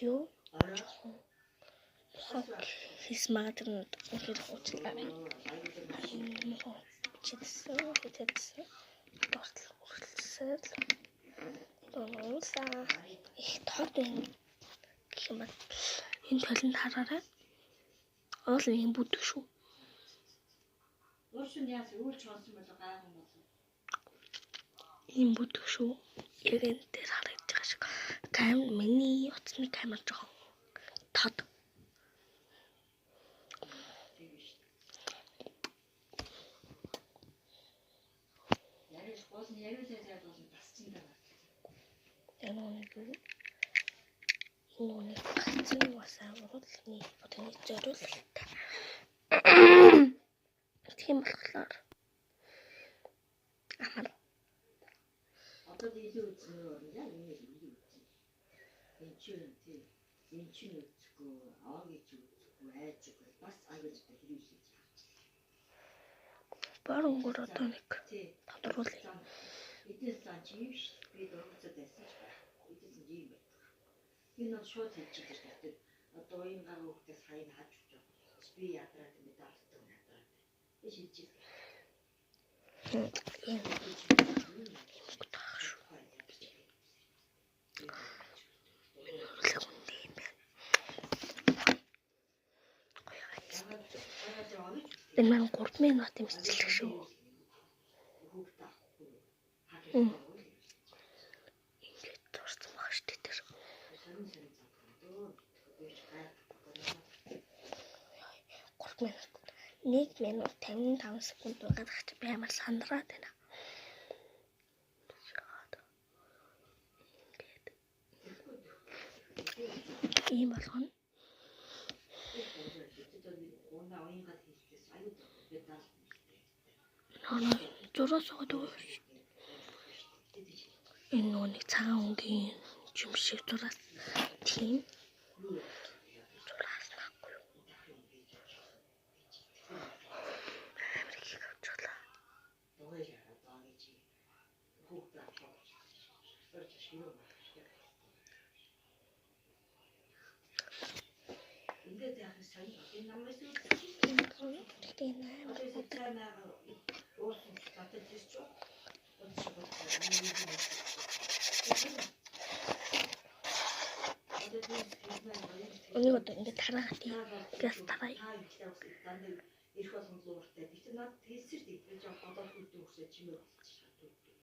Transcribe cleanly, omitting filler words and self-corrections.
юу his mother ингээд уучлаарай. Чидсэн дуртал донооса их тод байна гэх юм байна. Энэ толинд хараарай. Оол юм бүдэг шүү. Уушин яас үйл чонсон болоо гайхам болоо. Ийм бүдэг шүү. Яг энэ дээр харагдаж байгаа шиг. Камер миний утасны камер жоохон тод. Яриж гоосон яриулаад болсон тасчин даа. Энэ хацсан уусаа уралны одны зориулалтаа. Тийм болохоор амар Одоо илүү үзсэн нь яа энэ илүү үзсэн. Энэ чинь үзэхгүй, аагийн чинь үзэхгүй, айжгүй бас аяжтай хэрэглэж байгаа. баруун одоо нэг тодруулъя. Эдээс цаа чив ш. Би дөрөвцөд байсан ч байхгүй. Эдээс нь юм байдаг. Энэ нь шууд хийчих гэдэг. Одоо энэ гар хүүхдээс хаяг хаж өгч байгаа. Би ядраад энэ даалтдаг надраад. Би шийдэж байна. Энэ маань 3 минут имцэлэх шүү. Ингээд дурсан баг штэ тэр. 3 минут. 1 минут 55 секунд гаргах би амар сандраад байна. Ингээд. Ийм болгоно. Зураг суудаг. Энэ нэг цагаан өнгийн юм шиг зураг. Тийм. Зурагс нахгүй юу? Америкийг авчлаа. Ингээд яах вэ? Энэ намайг Өнөөдөр ингээд тараад газ тараа. Ирэх болгон лууртай. Тэгтээ над хэлсэр дийж бодоод хүлдэн өсөж чимээ.